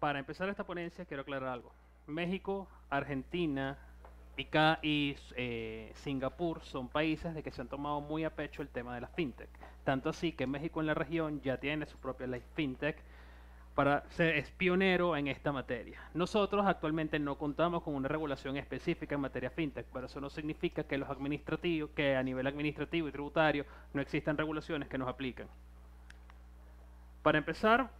Para empezar esta ponencia quiero aclarar algo. México, Argentina y Singapur son países de que se han tomado muy a pecho el tema de la fintech. Tanto así que México en la región ya tiene su propia ley fintech para ser es pionero en esta materia. Nosotros actualmente no contamos con una regulación específica en materia fintech, pero eso no significa que que a nivel administrativo y tributario no existan regulaciones que nos aplican. Para empezar,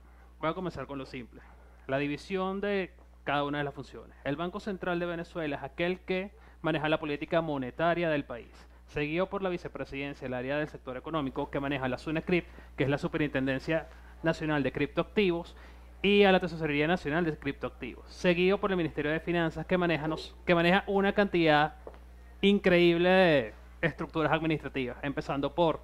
voy a comenzar con lo simple. La división de cada una de las funciones. El Banco Central de Venezuela es aquel que maneja la política monetaria del país, seguido por la vicepresidencia del área del sector económico, que maneja la SUNECRIP, que es la Superintendencia Nacional de Criptoactivos, y a la Tesorería Nacional de Criptoactivos, seguido por el Ministerio de Finanzas, que maneja una cantidad increíble de estructuras administrativas, empezando por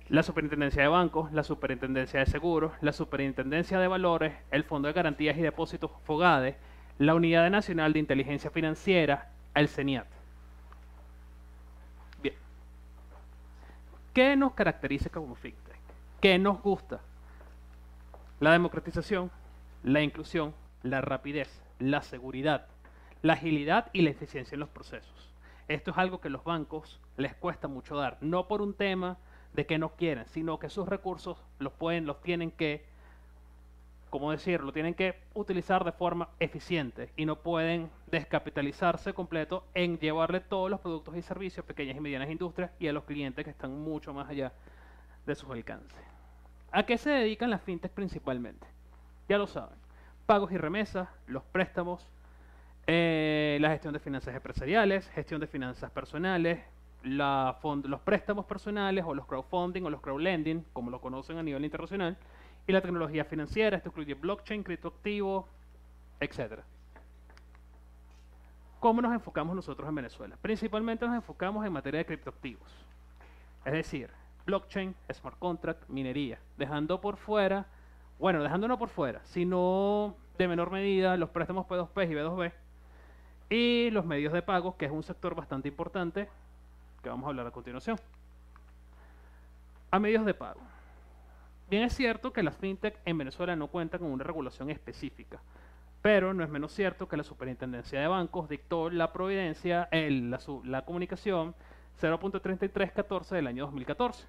la Superintendencia de Bancos, la Superintendencia de Seguros, la Superintendencia de Valores, el Fondo de Garantías y Depósitos FOGADE, la Unidad Nacional de Inteligencia Financiera, el CENIAT. Bien. ¿Qué nos caracteriza como fintech? ¿Qué nos gusta? La democratización, la inclusión, la rapidez, la seguridad, la agilidad y la eficiencia en los procesos. Esto es algo que a los bancos les cuesta mucho dar, no por un tema de que no quieren, sino que sus recursos los tienen que, ¿cómo decirlo? Tienen que utilizar de forma eficiente y no pueden descapitalizarse completo en llevarle todos los productos y servicios a pequeñas y medianas industrias y a los clientes que están mucho más allá de sus alcances. ¿A qué se dedican las fintech principalmente? Ya lo saben, pagos y remesas, los préstamos, la gestión de finanzas empresariales, gestión de finanzas personales, los préstamos personales o los crowdfunding o los crowdlending, como lo conocen a nivel internacional, y la tecnología financiera. Esto incluye blockchain, criptoactivo, etc. ¿Cómo nos enfocamos nosotros en Venezuela? Principalmente nos enfocamos en materia de criptoactivos, es decir, blockchain, smart contract, minería, dejando por fuera, bueno, dejando no por fuera, sino de menor medida los préstamos P2P y B2B y los medios de pago, que es un sector bastante importante que vamos a hablar a continuación. A medios de pago. Bien es cierto que las fintech en Venezuela no cuentan con una regulación específica, pero no es menos cierto que la Superintendencia de Bancos dictó la la comunicación 0.3314 del año 2014,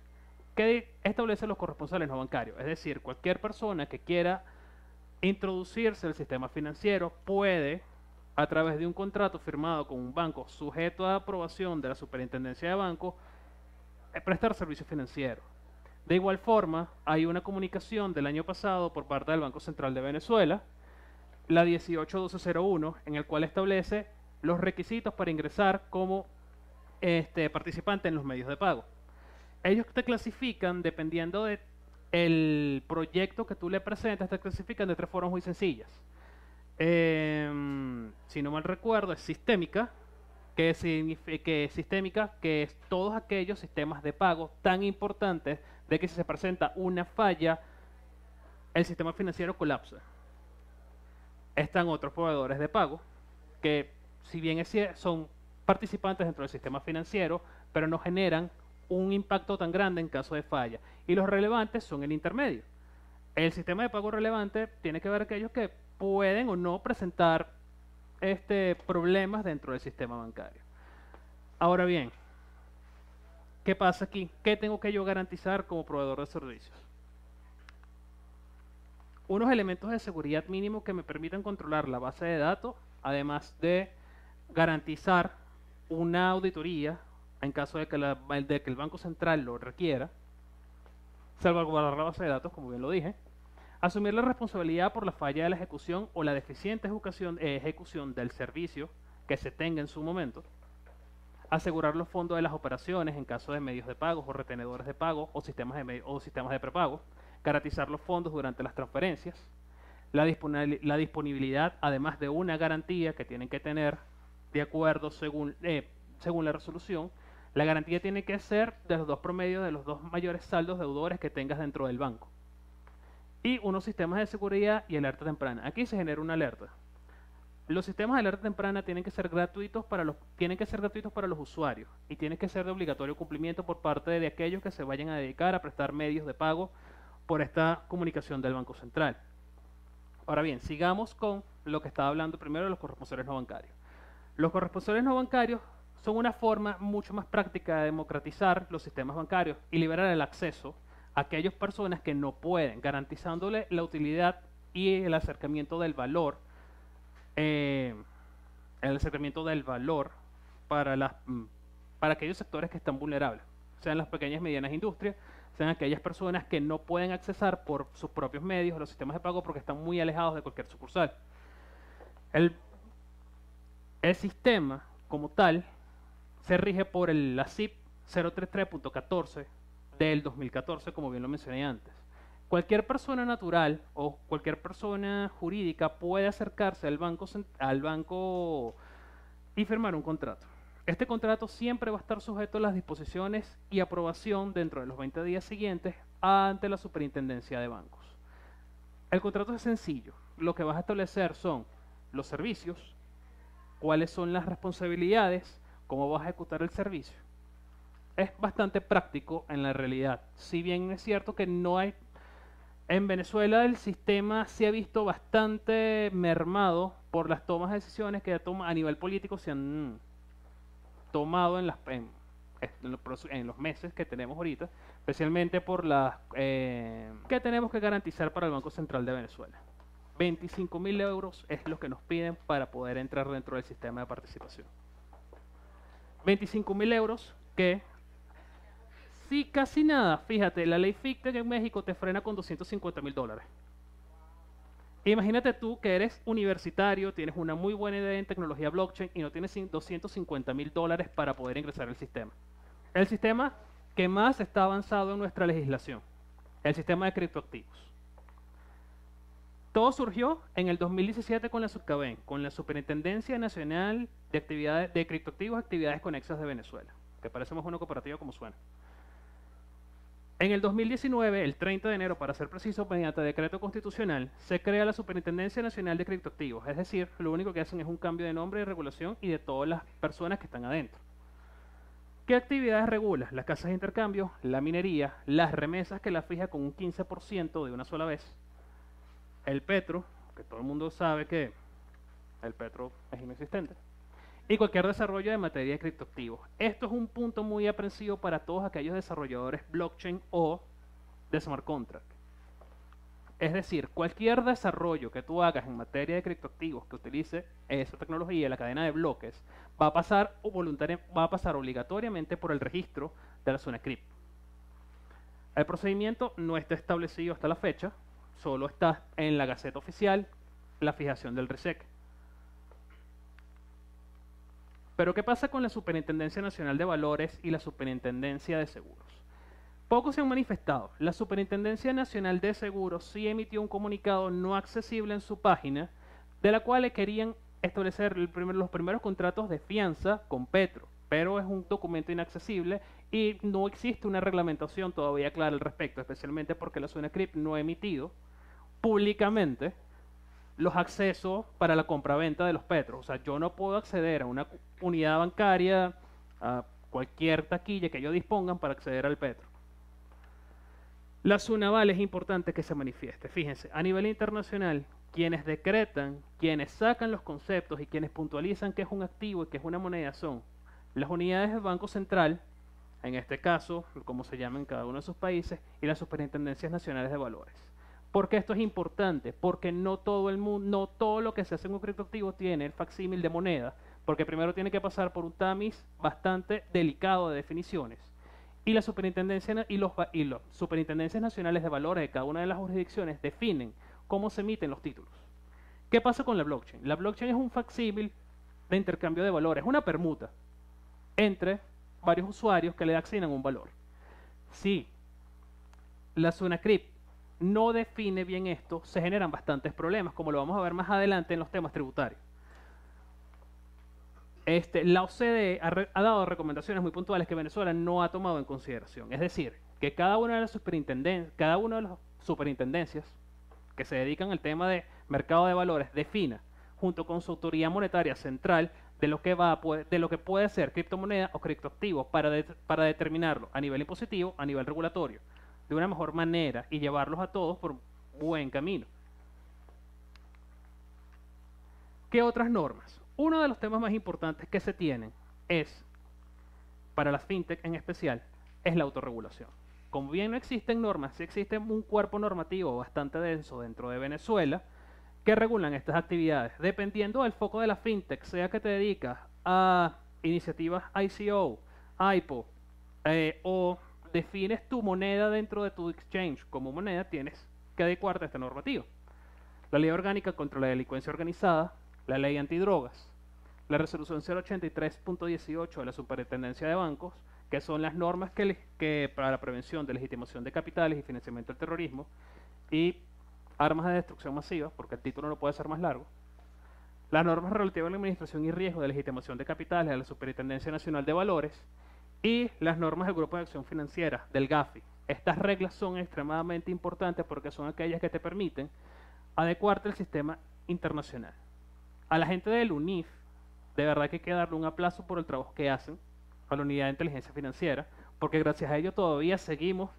que establece los corresponsales no bancarios, es decir, cualquier persona que quiera introducirse al sistema financiero puede, a través de un contrato firmado con un banco sujeto a aprobación de la Superintendencia de Bancos, prestar servicios financieros. De igual forma, hay una comunicación del año pasado por parte del Banco Central de Venezuela, la 181201, en el cual establece los requisitos para ingresar como participante en los medios de pago. Ellos te clasifican, dependiendo del proyecto que tú le presentas, te clasifican de tres formas muy sencillas. Si no mal recuerdo, es sistémica, que es todos aquellos sistemas de pago tan importantes de que si se presenta una falla, el sistema financiero colapsa. Están otros proveedores de pago, que si bien son participantes dentro del sistema financiero, pero no generan un impacto tan grande en caso de falla. Y los relevantes son el intermedio. El sistema de pago relevante tiene que ver aquellos que pueden o no presentar problemas dentro del sistema bancario. Ahora bien, ¿qué pasa aquí? ¿Qué tengo que yo garantizar como proveedor de servicios? Unos elementos de seguridad mínimos que me permitan controlar la base de datos, además de garantizar una auditoría en caso de que el Banco Central lo requiera, salvaguardar la base de datos, como bien lo dije, asumir la responsabilidad por la falla de la ejecución o la deficiente ejecución del servicio que se tenga en su momento, asegurar los fondos de las operaciones en caso de medios de pago o retenedores de pago o sistemas de prepago, garantizar los fondos durante las transferencias, la disponibilidad, además de una garantía que tienen que tener de acuerdo según la resolución. La garantía tiene que ser de los dos promedios de los dos mayores saldos deudores que tengas dentro del banco. Y unos sistemas de seguridad y alerta temprana. Aquí se genera una alerta. Los sistemas de alerta temprana tienen que ser gratuitos para los usuarios y tienen que ser de obligatorio cumplimiento por parte de aquellos que se vayan a dedicar a prestar medios de pago por esta comunicación del Banco Central. Ahora bien, sigamos con lo que estaba hablando primero de los corresponsales no bancarios. Los corresponsales no bancarios son una forma mucho más práctica de democratizar los sistemas bancarios y liberar el acceso a aquellas personas que no pueden, garantizándole la utilidad y eh, el acercamiento del valor para, para aquellos sectores que están vulnerables, sean las pequeñas y medianas industrias, sean aquellas personas que no pueden accesar por sus propios medios a los sistemas de pago porque están muy alejados de cualquier sucursal. El, el sistema, como tal, se rige por la CIP 033.14 del 2014, como bien lo mencioné antes. Cualquier persona natural o cualquier persona jurídica puede acercarse al banco y firmar un contrato. Este contrato siempre va a estar sujeto a las disposiciones y aprobación dentro de los 20 días siguientes ante la Superintendencia de Bancos. El contrato es sencillo. Lo que vas a establecer son los servicios, cuáles son las responsabilidades, cómo vas a ejecutar el servicio. Es bastante práctico en la realidad. Si bien es cierto que no hay... En Venezuela el sistema se ha visto bastante mermado por las tomas de decisiones que a nivel político se han tomado en los meses que tenemos ahorita, especialmente por las que tenemos que garantizar para el Banco Central de Venezuela. 25.000 euros es lo que nos piden para poder entrar dentro del sistema de participación. 25.000 euros que, sí, casi nada, fíjate, la ley FICTEC en México te frena con $250.000. Imagínate tú que eres universitario, tienes una muy buena idea en tecnología blockchain y no tienes $250.000 para poder ingresar al sistema. El sistema que más está avanzado en nuestra legislación, el sistema de criptoactivos. Todo surgió en el 2017 con la SUBCABEN, con la Superintendencia Nacional de Criptoactivos y Actividades Conexas de Venezuela, que parece más una cooperativa como suena. En el 2019, el 30 de enero, para ser preciso, mediante decreto constitucional, se crea la Superintendencia Nacional de Criptoactivos. Es decir, lo único que hacen es un cambio de nombre, de regulación y de todas las personas que están adentro. ¿Qué actividades regula? Las casas de intercambio, la minería, las remesas que la fija con un 15% de una sola vez, el petro, que todo el mundo sabe que el petro es inexistente, y cualquier desarrollo de materia de criptoactivos. Esto es un punto muy aprensivo para todos aquellos desarrolladores blockchain o de smart contract. Es decir, cualquier desarrollo que tú hagas en materia de criptoactivos que utilice esa tecnología, la cadena de bloques, va a pasar obligatoriamente por el registro de la SUNACRIP. El procedimiento no está establecido hasta la fecha, solo está en la Gaceta Oficial la fijación del RESEC. Pero ¿qué pasa con la Superintendencia Nacional de Valores y la Superintendencia de Seguros? Pocos se han manifestado. La Superintendencia Nacional de Seguros sí emitió un comunicado no accesible en su página, de la cual le querían establecer los primeros contratos de fianza con Petro, pero es un documento inaccesible y no existe una reglamentación todavía clara al respecto, especialmente porque la SUNACRIP no ha emitido públicamente los accesos para la compraventa de los petros. O sea, yo no puedo acceder a una unidad bancaria, a cualquier taquilla que ellos dispongan para acceder al petro. La SUNAVAL es importante que se manifieste. Fíjense, a nivel internacional, quienes decretan, quienes sacan los conceptos y quienes puntualizan qué es un activo y qué es una moneda son las unidades del Banco Central, en este caso, como se llama en cada uno de sus países, y las superintendencias nacionales de valores. ¿Por qué esto es importante? Porque no todo el mundo, no todo lo que se hace en un criptoactivo tiene el facsímil de moneda, porque primero tiene que pasar por un tamiz bastante delicado de definiciones. Y la superintendencia y los superintendencias nacionales de valores de cada una de las jurisdicciones definen cómo se emiten los títulos. ¿Qué pasa con la blockchain? La blockchain es un facsímil de intercambio de valores, es una permuta entre varios usuarios que le asignan un valor. Si la SUNACRIP no define bien esto, se generan bastantes problemas, como lo vamos a ver más adelante en los temas tributarios. La OCDE ha dado recomendaciones muy puntuales que Venezuela no ha tomado en consideración. Es decir, que cada una de las superintendencias que se dedican al tema de mercado de valores defina, junto con su autoridad monetaria central, de lo que puede ser criptomoneda o criptoactivo para determinarlo a nivel impositivo, a nivel regulatorio, de una mejor manera y llevarlos a todos por buen camino. ¿Qué otras normas? Uno de los temas más importantes que se tienen es, para las fintech en especial, es la autorregulación. Como bien no existen normas, sí existe un cuerpo normativo bastante denso dentro de Venezuela que regulan estas actividades. Dependiendo del foco de la fintech, sea que te dedicas a iniciativas ICO, IPO, o defines tu moneda dentro de tu exchange como moneda, tienes que adecuarte a esta normativa. La Ley Orgánica contra la Delincuencia Organizada, la Ley Antidrogas, la Resolución 083.18 de la Superintendencia de Bancos, que son las normas que para la prevención de legitimación de capitales y financiamiento del terrorismo, y armas de destrucción masiva, porque el título no puede ser más largo, las normas relativas a la administración y riesgo de legitimación de capitales de la Superintendencia Nacional de Valores, y las normas del Grupo de Acción Financiera, del GAFI. Estas reglas son extremadamente importantes porque son aquellas que te permiten adecuarte al sistema internacional. A la gente del UNIF, de verdad que hay que darle un aplauso por el trabajo que hacen a la Unidad de Inteligencia Financiera, porque gracias a ello todavía seguimos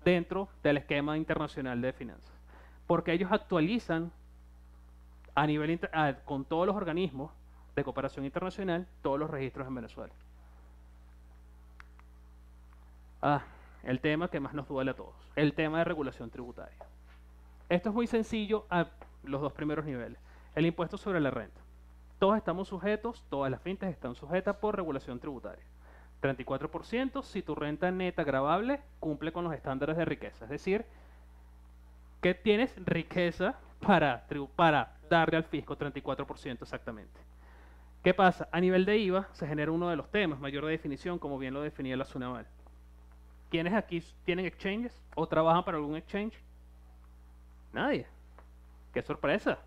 dentro del esquema internacional de finanzas. Porque ellos actualizan a nivel con todos los organismos de cooperación internacional todos los registros en Venezuela. El tema que más nos duele a todos, el tema de regulación tributaria. Esto es muy sencillo a los dos primeros niveles. El impuesto sobre la renta. Todos estamos sujetos, todas las fintechs están sujetas por regulación tributaria. 34% si tu renta neta gravable cumple con los estándares de riqueza. Es decir, que tienes riqueza para darle al fisco 34% exactamente. ¿Qué pasa? A nivel de IVA se genera uno de los temas, mayor de definición, como bien lo definía la SUNAVAL. ¿Quiénes aquí tienen exchanges o trabajan para algún exchange? Nadie. ¡Qué sorpresa!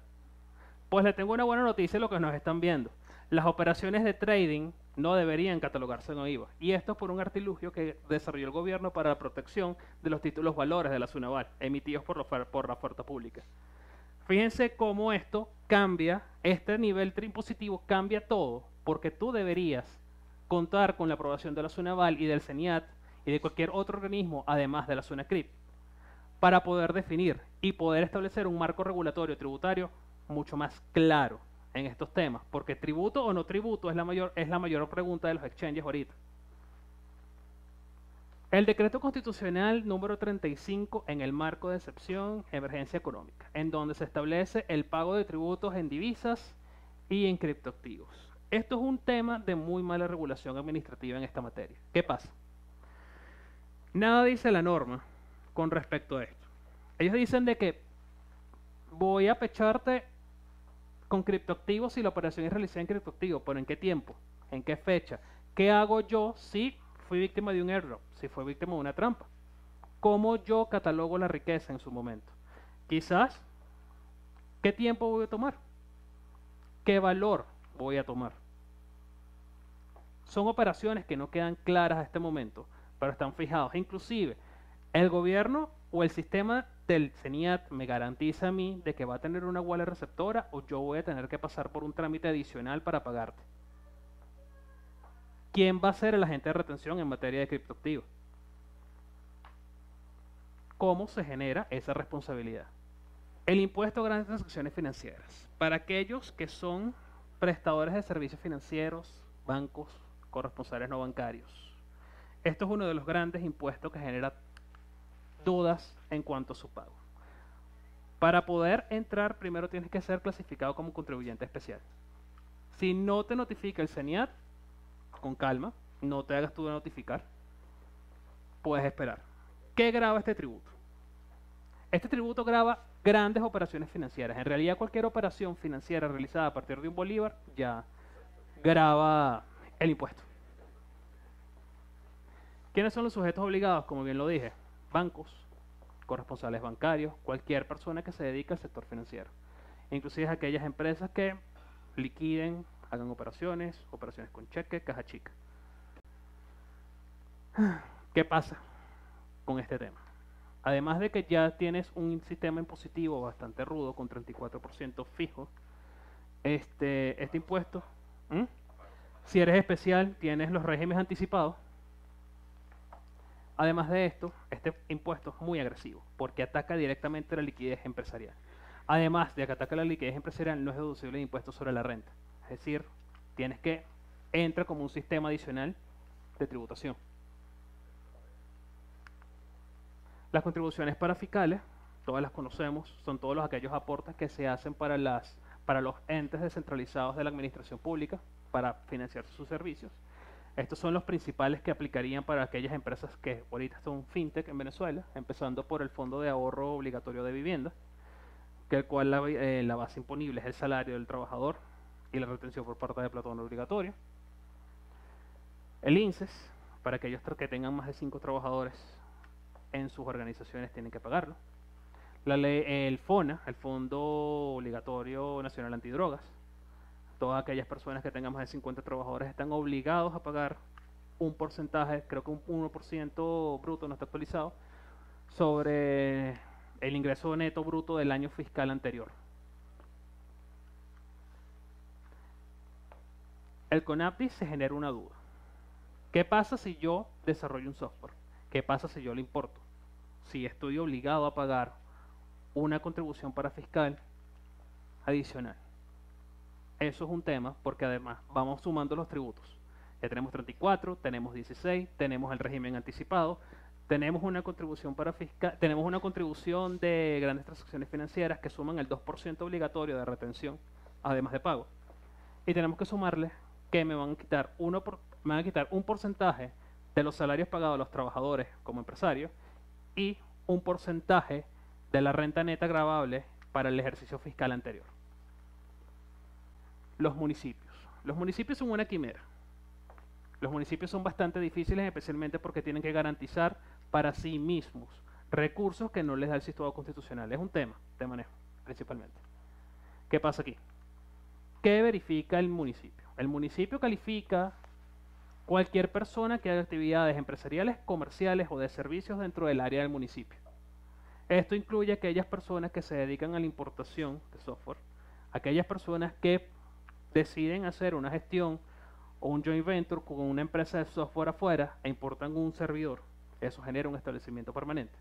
Pues le tengo una buena noticia a los que nos están viendo. Las operaciones de trading no deberían catalogarse en IVA. Y esto es por un artilugio que desarrolló el gobierno para la protección de los títulos valores de la SUNAVAL, emitidos por la oferta pública. Fíjense cómo esto cambia, este nivel impositivo cambia todo, porque tú deberías contar con la aprobación de la SUNAVAL y del CENIAT y de cualquier otro organismo, además de la SUNACRIP, para poder definir y poder establecer un marco regulatorio tributario mucho más claro en estos temas, porque tributo o no tributo es la mayor pregunta de los exchanges ahorita. El decreto constitucional número 35 en el marco de excepción emergencia económica, en donde se establece el pago de tributos en divisas y en criptoactivos. Esto es un tema de muy mala regulación administrativa en esta materia. ¿Qué pasa? Nada dice la norma con respecto a esto. Ellos dicen de que voy a pecharte con criptoactivos si la operación es realizada en criptoactivos, pero ¿en qué tiempo? ¿En qué fecha? ¿Qué hago yo si fui víctima de un airdrop? Si fui víctima de una trampa. ¿Cómo yo catalogo la riqueza en su momento? Quizás, ¿qué tiempo voy a tomar? ¿Qué valor voy a tomar? Son operaciones que no quedan claras a este momento, pero están fijados. Inclusive, el gobierno o el sistema del CENIAT me garantiza a mí de que va a tener una wallet receptora o yo voy a tener que pasar por un trámite adicional para pagarte. ¿Quién va a ser el agente de retención en materia de criptoactivos? ¿Cómo se genera esa responsabilidad? El impuesto a grandes transacciones financieras. Para aquellos que son prestadores de servicios financieros, bancos, corresponsales no bancarios. Esto es uno de los grandes impuestos que genera dudas en cuanto a su pago. Para poder entrar, primero tienes que ser clasificado como contribuyente especial. Si no te notifica el CENIAT, con calma, no te hagas tú de notificar, puedes esperar. ¿Qué grava este tributo? Este tributo grava grandes operaciones financieras. En realidad, cualquier operación financiera realizada a partir de un bolívar ya grava el impuesto. ¿Quiénes son los sujetos obligados? Como bien lo dije, bancos, corresponsales bancarios, cualquier persona que se dedique al sector financiero. Inclusive aquellas empresas que liquiden, hagan operaciones con cheque, caja chica. ¿Qué pasa con este tema? Además de que ya tienes un sistema impositivo bastante rudo con 34% fijo, este impuesto, si eres especial, tienes los regímenes anticipados. Además de esto, este impuesto es muy agresivo porque ataca directamente la liquidez empresarial. Además de que ataca la liquidez empresarial, no es deducible de impuestos sobre la renta. Es decir, entra como un sistema adicional de tributación. Las contribuciones parafiscales, todas las conocemos, son todos aquellos aportes que se hacen para los entes descentralizados de la administración pública para financiar sus servicios. Estos son los principales que aplicarían para aquellas empresas que ahorita son fintech en Venezuela, empezando por el Fondo de Ahorro Obligatorio de Vivienda, que el cual la base imponible es el salario del trabajador y la retención por parte de platón obligatorio. El INSES, para aquellos que tengan más de 5 trabajadores en sus organizaciones tienen que pagarlo. El FONA, el Fondo Obligatorio Nacional Antidrogas, todas aquellas personas que tengan más de 50 trabajadores están obligados a pagar un porcentaje, creo que un 1% bruto, no está actualizado, sobre el ingreso neto bruto del año fiscal anterior. El CONAPDI se genera una duda. ¿Qué pasa si yo desarrollo un software? ¿Qué pasa si yo lo importo? Si estoy obligado a pagar una contribución parafiscal adicional. Eso es un tema porque además vamos sumando los tributos. Ya tenemos 34, tenemos 16, tenemos el régimen anticipado, tenemos una contribución parafiscal, tenemos una contribución de grandes transacciones financieras que suman el 2% obligatorio de retención, además de pago. Y tenemos que sumarle que me van a quitar un porcentaje de los salarios pagados a los trabajadores como empresarios y un porcentaje de la renta neta gravable para el ejercicio fiscal anterior. Los municipios. Los municipios son una quimera. Los municipios son bastante difíciles, especialmente porque tienen que garantizar para sí mismos recursos que no les da el sistema constitucional. Es un tema de manejo, principalmente. ¿Qué pasa aquí? ¿Qué verifica el municipio? El municipio califica cualquier persona que haga actividades empresariales, comerciales o de servicios dentro del área del municipio. Esto incluye aquellas personas que se dedican a la importación de software, aquellas personas que deciden hacer una gestión o un joint venture con una empresa de software afuera e importan un servidor. Eso genera un establecimiento permanente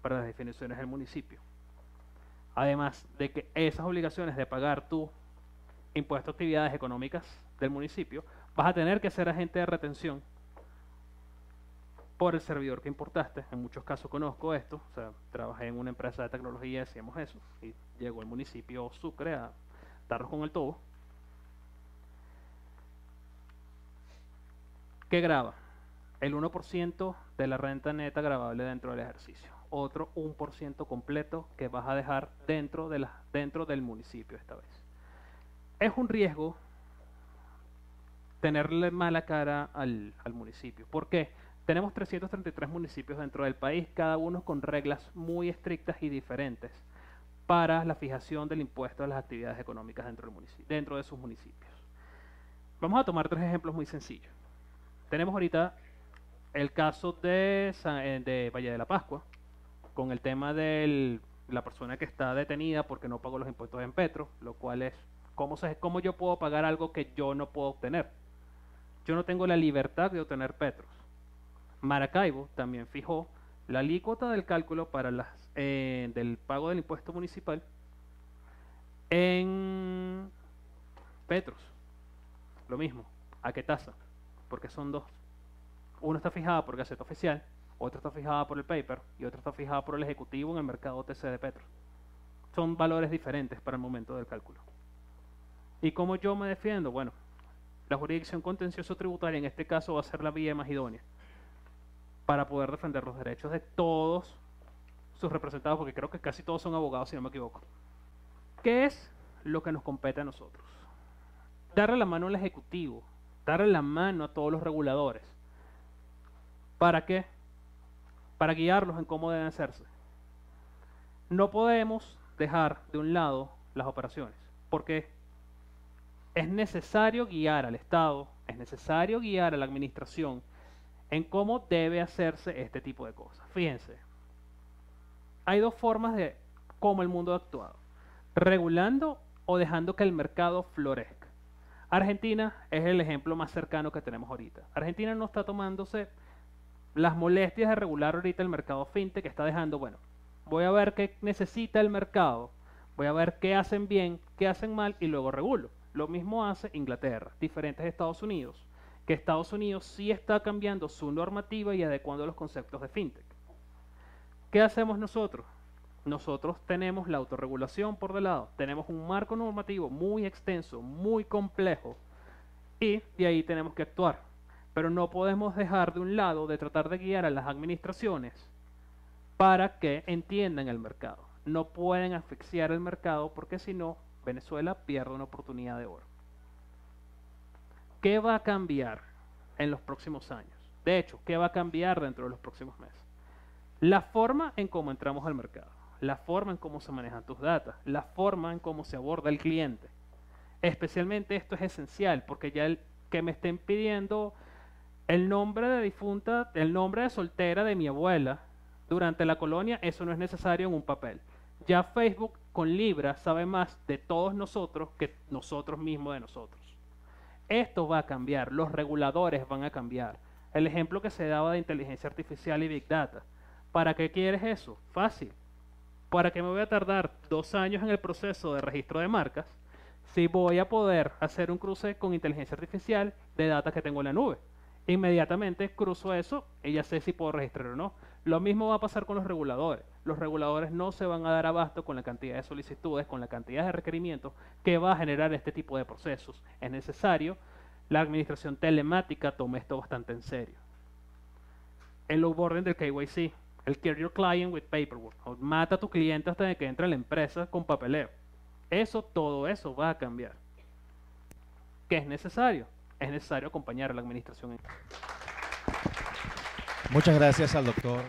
para las definiciones del municipio. Además de que esas obligaciones de pagar tu impuesto a actividades económicas del municipio, vas a tener que ser agente de retención por el servidor que importaste. En muchos casos conozco esto, o sea, trabajé en una empresa de tecnología y hacíamos eso, y llegó el municipio Sucre a darnos con el tubo. ¿Qué grava? El 1% de la renta neta gravable dentro del ejercicio. Otro 1% completo que vas a dejar dentro del municipio esta vez. Es un riesgo tenerle mala cara al municipio. ¿Por qué? Tenemos 333 municipios dentro del país, cada uno con reglas muy estrictas y diferentes para la fijación del impuesto a las actividades económicas dentro de sus municipios. Vamos a tomar 3 ejemplos muy sencillos. Tenemos ahorita el caso de Valle de la Pascua, con el tema de la persona que está detenida porque no pagó los impuestos en Petro, lo cual es, ¿cómo yo puedo pagar algo que yo no puedo obtener? Yo no tengo la libertad de obtener Petros. Maracaibo también fijó la alícuota del cálculo para del pago del impuesto municipal en Petros. Lo mismo, ¿a qué tasa? Porque son dos. Uno está fijada por Gaceta Oficial, otra está fijada por el paper y otra está fijada por el ejecutivo en el mercado OTC de Petro. Son valores diferentes para el momento del cálculo. ¿Y cómo yo me defiendo? Bueno, la jurisdicción contencioso tributaria en este caso va a ser la vía más idónea para poder defender los derechos de todos sus representados, porque creo que casi todos son abogados, si no me equivoco. ¿Qué es lo que nos compete a nosotros? Darle la mano al ejecutivo, darle la mano a todos los reguladores. ¿Para qué? Para guiarlos en cómo deben hacerse. No podemos dejar de un lado las operaciones, porque es necesario guiar al Estado, es necesario guiar a la administración en cómo debe hacerse este tipo de cosas. Fíjense, hay 2 formas de cómo el mundo ha actuado: regulando o dejando que el mercado florezca. Argentina es el ejemplo más cercano que tenemos ahorita. Argentina no está tomándose las molestias de regular ahorita el mercado fintech, que está dejando, bueno, voy a ver qué necesita el mercado Voy a ver qué hacen bien, qué hacen mal y luego regulo. Lo mismo hace Inglaterra, diferentes de Estados Unidos, que Estados Unidos sí está cambiando su normativa y adecuando los conceptos de fintech. ¿Qué hacemos nosotros? Nosotros tenemos la autorregulación por de lado, tenemos un marco normativo muy extenso, muy complejo, y de ahí tenemos que actuar. Pero no podemos dejar de un lado de tratar de guiar a las administraciones para que entiendan el mercado. No pueden asfixiar el mercado porque si no, Venezuela pierde una oportunidad de oro. ¿Qué va a cambiar en los próximos años? De hecho, ¿qué va a cambiar dentro de los próximos meses? La forma en cómo entramos al mercado, la forma en cómo se manejan tus datos, la forma en cómo se aborda el cliente. Especialmente esto es esencial porque ya el que me estén pidiendo el nombre de difunta, el nombre de soltera de mi abuela durante la colonia, eso no es necesario en un papel. Ya Facebook con Libra sabe más de todos nosotros que nosotros mismos de nosotros. Esto va a cambiar, los reguladores van a cambiar. El ejemplo que se daba de inteligencia artificial y Big Data. ¿Para qué quieres eso? Fácil. ¿Para qué me voy a tardar 2 años en el proceso de registro de marcas si voy a poder hacer un cruce con inteligencia artificial de data que tengo en la nube? Inmediatamente cruzo eso y ya sé si puedo registrar o no. Lo mismo va a pasar con los reguladores. Los reguladores no se van a dar abasto con la cantidad de solicitudes, con la cantidad de requerimientos que va a generar este tipo de procesos. Es necesario, la administración telemática tome esto bastante en serio. El onboarding del KYC, el Kill Your Client with Paperwork, o mata a tu cliente hasta que entre a la empresa con papeleo. Todo eso va a cambiar. ¿Qué es necesario? Es necesario acompañar a la administración. Muchas gracias al doctor.